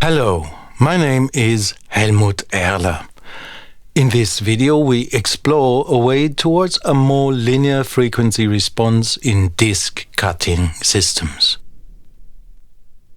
Hello, my name is Helmut Erler. In this video we explore a way towards a more linear frequency response in disc cutting systems.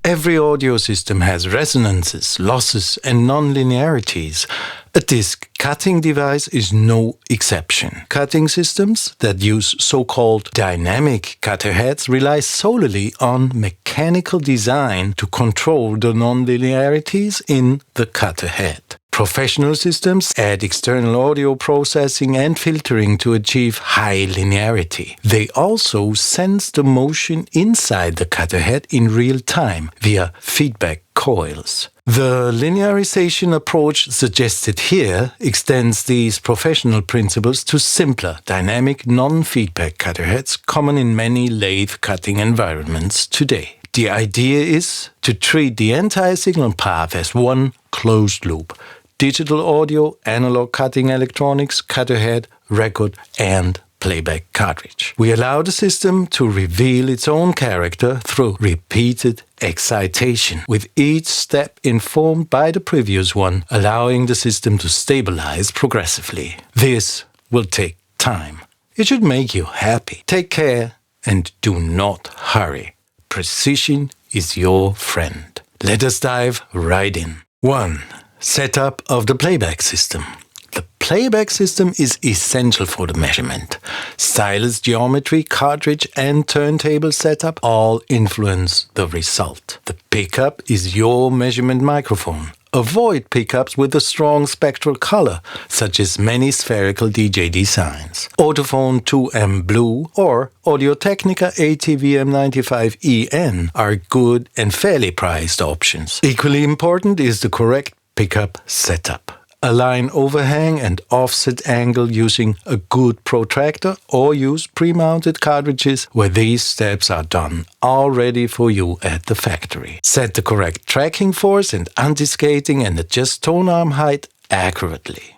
Every audio system has resonances, losses and non-linearities. A disc cutting device is no exception. Cutting systems that use so-called dynamic cutterheads rely solely on mechanical design to control the non-linearities in the cutterhead. Professional systems add external audio processing and filtering to achieve high linearity. They also sense the motion inside the cutterhead in real time via feedback coils. The linearization approach suggested here extends these professional principles to simpler, dynamic, non-feedback cutterheads common in many lathe cutting environments today. The idea is to treat the entire signal path as one closed loop. Digital audio, analog cutting electronics, cutterhead, record, and playback cartridge. We allow the system to reveal its own character through repeated excitation, with each step informed by the previous one, allowing the system to stabilize progressively. This will take time. It should make you happy. Take care and do not hurry. Precision is your friend. Let us dive right in. 1. Setup of the playback system. The playback system is essential for the measurement. Stylus geometry, cartridge and turntable setup all influence the result. The pickup is your measurement microphone. Avoid pickups with a strong spectral color, such as many spherical DJ designs. Autophone 2M Blue or Audio-Technica ATVM95EN are good and fairly priced options. Equally important is the correct pickup setup. Align overhang and offset angle using a good protractor or use pre-mounted cartridges where these steps are done already for you at the factory. Set the correct tracking force and anti-skating and adjust tone arm height accurately.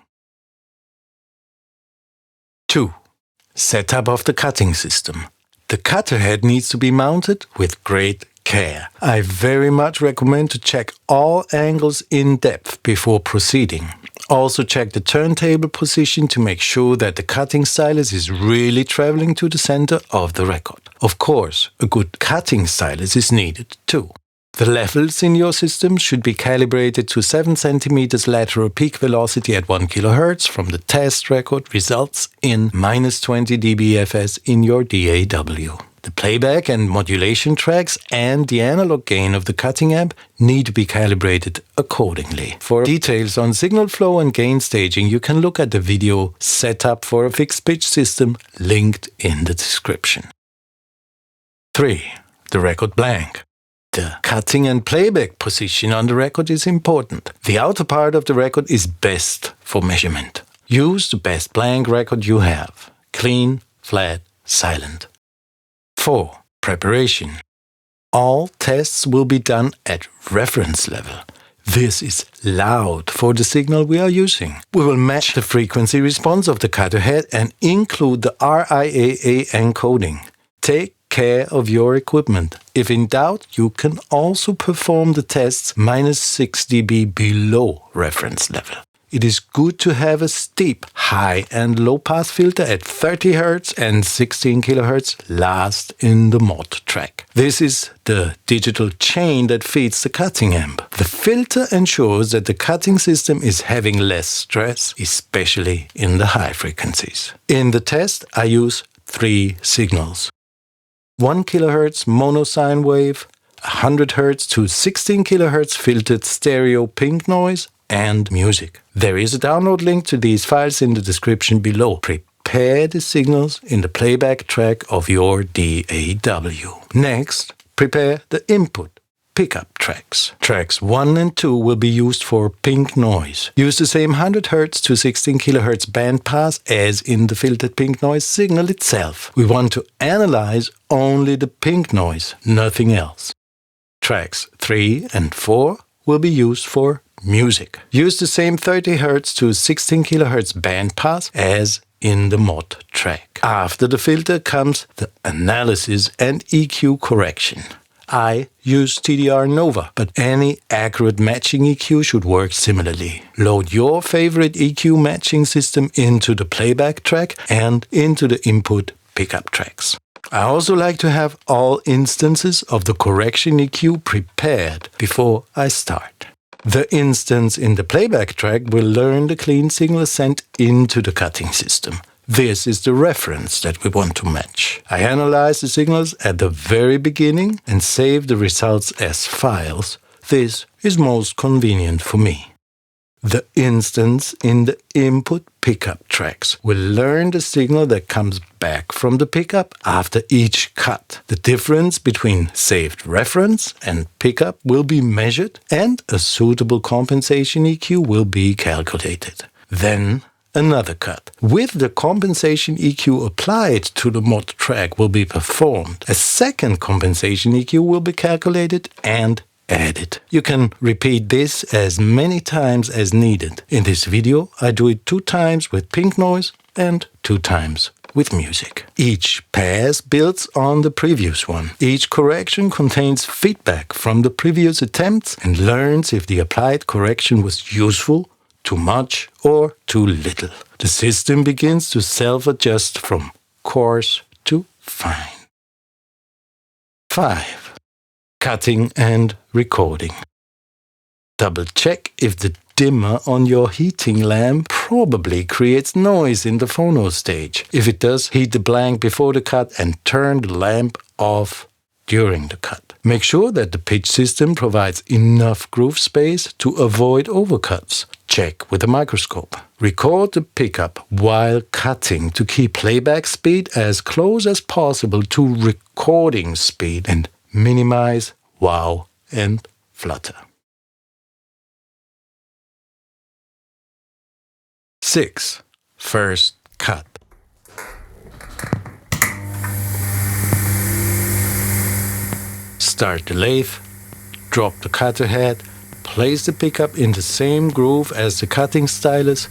2. Setup of the cutting system. The cutterhead needs to be mounted with great care. I very much recommend to check all angles in depth before proceeding. Also check the turntable position to make sure that the cutting stylus is really traveling to the center of the record. Of course, a good cutting stylus is needed too. The levels in your system should be calibrated to 7 cm lateral peak velocity at 1 kHz from the test record results in -20 dBFS in your DAW. The playback and modulation tracks and the analog gain of the cutting amp need to be calibrated accordingly. For details on signal flow and gain staging, you can look at the video Setup for a Fixed Pitch System linked in the description. 3. The record blank. The cutting and playback position on the record is important. The outer part of the record is best for measurement. Use the best blank record you have. Clean, flat, silent. 4. Preparation. All tests will be done at reference level. This is loud for the signal we are using. We will match the frequency response of the cutterhead and include the RIAA encoding. Take care of your equipment. If in doubt, you can also perform the tests -6 dB below reference level. It is good to have a steep, high and low pass filter at 30 Hz and 16 kHz last in the mod track. This is the digital chain that feeds the cutting amp. The filter ensures that the cutting system is having less stress, especially in the high frequencies. In the test, I use 3 signals. 1 kHz mono sine wave, 100 Hz to 16 kHz filtered stereo pink noise, and music. There is a download link to these files in the description below. Prepare the signals in the playback track of your DAW. Next, prepare the input pickup tracks. Tracks 1 and 2 will be used for pink noise. Use the same 100 Hz to 16 kHz bandpass as in the filtered pink noise signal itself. We want to analyze only the pink noise, nothing else. Tracks 3 and 4 will be used for music. Use the same 30 Hz to 16 kHz bandpass as in the mod track. After the filter comes the analysis and EQ correction. I use TDR Nova, but any accurate matching EQ should work similarly. Load your favorite EQ matching system into the playback track and into the input pickup tracks. I also like to have all instances of the correction EQ prepared before I start. The instance in the playback track will learn the clean signal sent into the cutting system. This is the reference that we want to match. I analyze the signals at the very beginning and save the results as files. This is most convenient for me. The instance in the input pickup tracks will learn the signal that comes back from the pickup after each cut. The difference between saved reference and pickup will be measured and a suitable compensation EQ will be calculated. Then another cut with the compensation EQ applied to the mod track will be performed. A second compensation EQ will be calculated and added. You can repeat this as many times as needed. In this video, I do it 2 times with pink noise and 2 times with music. Each pass builds on the previous one. Each correction contains feedback from the previous attempts and learns if the applied correction was useful, too much, or too little. The system begins to self-adjust from coarse to fine. 5. Cutting and recording. Double check if the dimmer on your heating lamp probably creates noise in the phono stage. If it does, heat the blank before the cut and turn the lamp off during the cut. Make sure that the pitch system provides enough groove space to avoid overcuts. Check with a microscope. Record the pickup while cutting to keep playback speed as close as possible to recording speed and minimize wow and flutter. 6. First cut. Start the lathe, drop the cutter head, place the pickup in the same groove as the cutting stylus.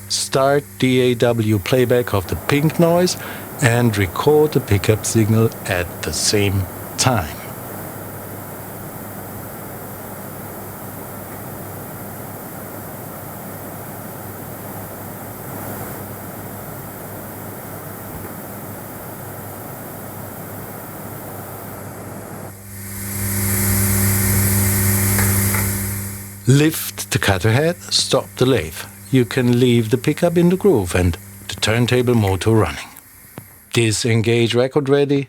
Start DAW playback of the pink noise and record the pickup signal at the same time. Lift the cutter head, stop the lathe. You can leave the pickup in the groove and the turntable motor running. Disengage record ready.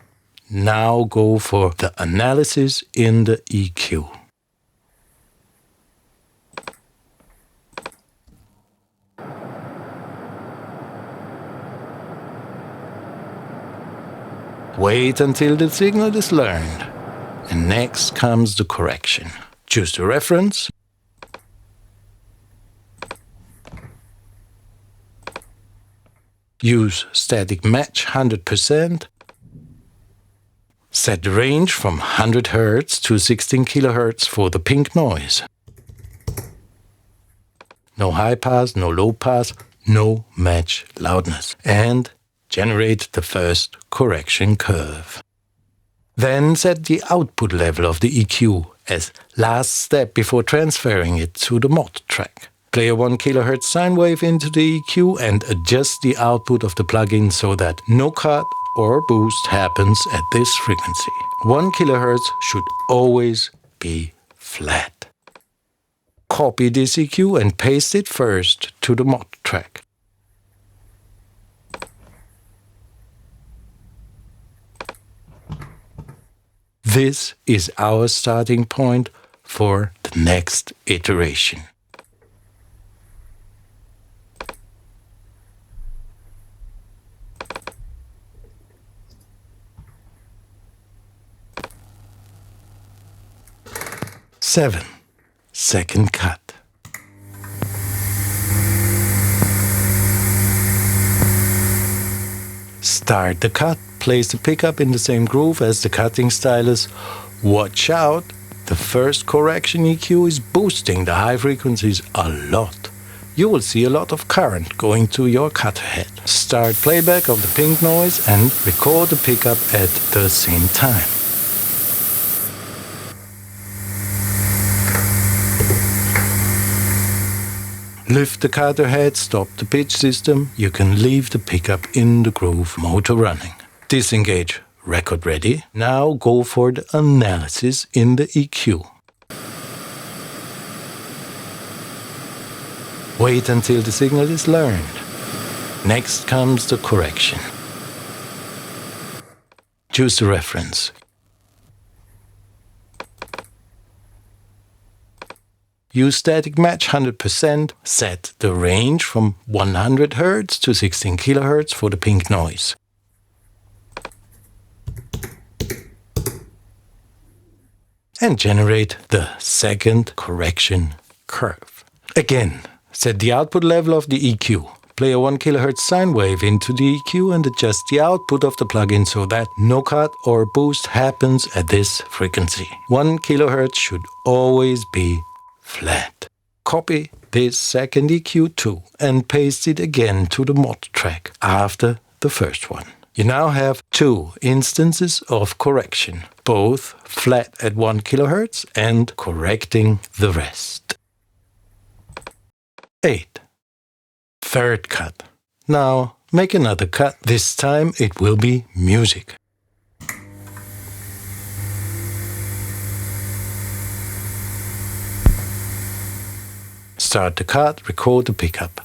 Now go for the analysis in the EQ. Wait until the signal is learned. And next comes the correction. Choose the reference. Use static match 100%. Set the range from 100 Hz to 16 kHz for the pink noise. No high pass, no low pass, no match loudness. And generate the first correction curve. Then set the output level of the EQ as last step before transferring it to the mod track. Play a 1 kHz sine wave into the EQ and adjust the output of the plugin so that no cut or boost happens at this frequency. 1 kHz should always be flat. Copy this EQ and paste it first to the mod track. This is our starting point for the next iteration. Second cut. Start the cut. Place the pickup in the same groove as the cutting stylus. Watch out, the first correction EQ is boosting the high frequencies a lot. you will see a lot of current going to your cutterhead. Start playback of the pink noise and record the pickup at the same time. Lift the cutterhead, stop the pitch system. You can leave the pickup in the groove, motor running. Disengage, record ready. Now go for the analysis in the EQ. Wait until the signal is learned. Next comes the correction. Choose the reference. Use static match 100%. Set the range from 100 Hz to 16 kHz for the pink noise. And generate the second correction curve. Again, set the output level of the EQ. Play a 1 kHz sine wave into the EQ and adjust the output of the plugin so that no cut or boost happens at this frequency. 1 kHz should always be flat. Copy this second EQ too and paste it again to the mod track after the first one. You now have two instances of correction, both flat at 1 kHz and correcting the rest. 8. Third cut. Now make another cut. This time it will be music. Start the cut, record the pickup.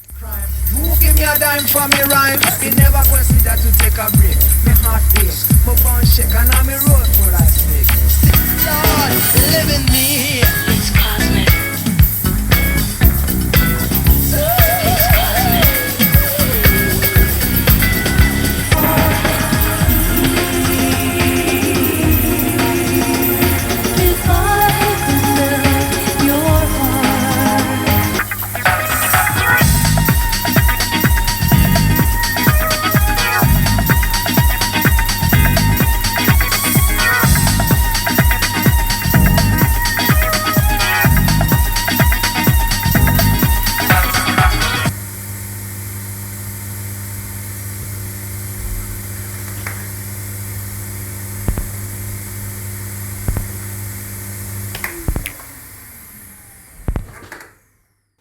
You give me a dime for me rhyme. Me never consider to take a break. Me heart aches, my bone shake, and I'm a road for a snake. Lord, live in me. It's cosmic. It's cosmic. If I could melt your heart.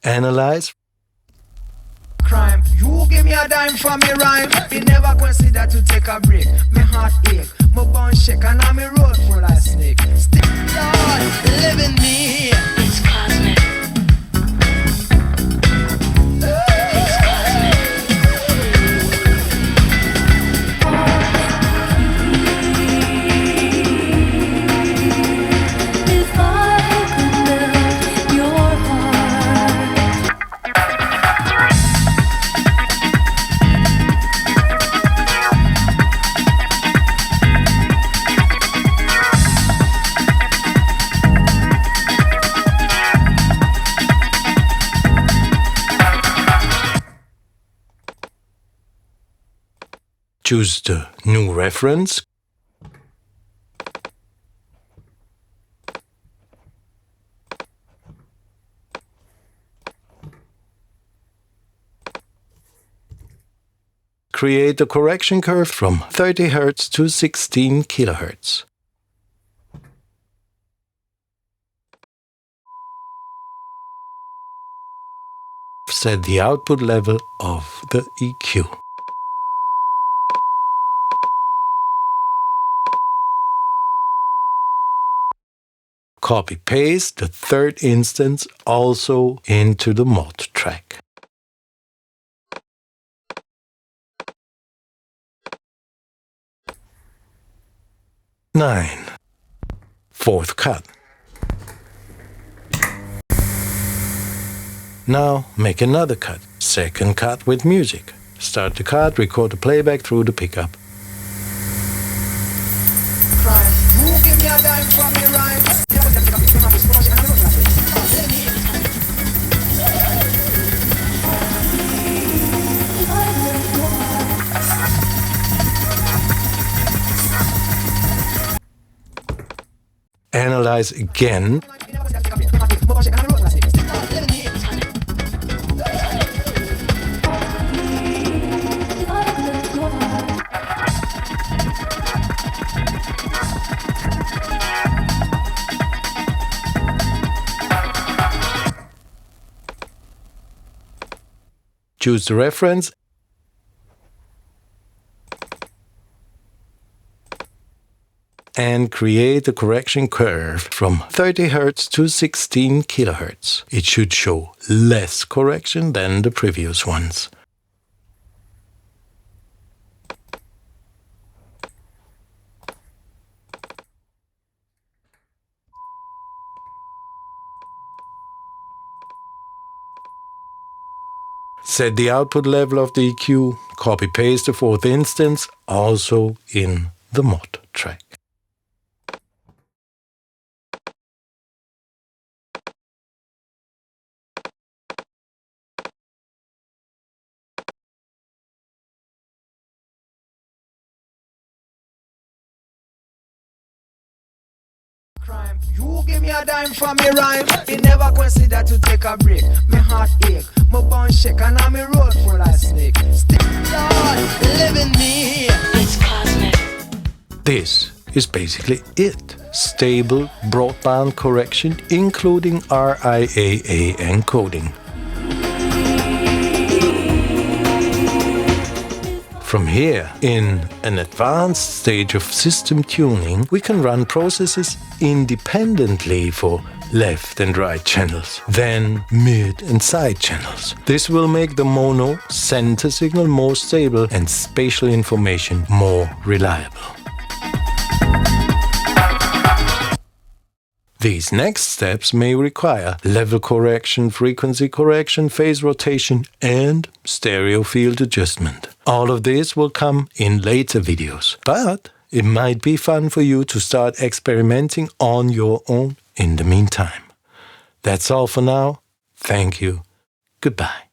Analyze. Crime. You give me a dime for me rhyme. Me never consider to take a break. Me heart ache, my bone shake, and I'm a road for a snake. Lord, live in me. It's cosmic. It's cosmic. If I could melt your heart. Choose the new reference. Create a correction curve from 30 Hz to 16 kHz. Set the output level of the EQ. Copy-paste the third instance also into the mod track. Nine. Fourth cut. Now make another cut. Second cut with music. Start the cut, record the playback through the pickup. Crime. You give me a dime for me rhyme. Never consider to take a break. Me heart ache, my bone shake, and I'm a road for a snake. Analyze again. Me never consider to take a break. Me heart ache, my bone shake, and I'm a road for a snake. Live in me. Choose the reference and create a correction curve from 30 Hz to 16 kHz. It should show less correction than the previous ones. Set the output level of the EQ, copy-paste the fourth instance, also in the mod track. You give me a dime for me rhyme. Me never consider to take a break. Me heart ache, my bone shake, and I'm a road full of snake. Stick Lord, live in me. It's cosmic. This is basically it. Stable broadband correction, including RIAA encoding. From here, in an advanced stage of system tuning, we can run processes independently for left and right channels, then mid and side channels. This will make the mono center signal more stable and spatial information more reliable. These next steps may require level correction, frequency correction, phase rotation, and stereo field adjustment. All of this will come in later videos, but it might be fun for you to start experimenting on your own in the meantime. That's all for now. Thank you. Goodbye.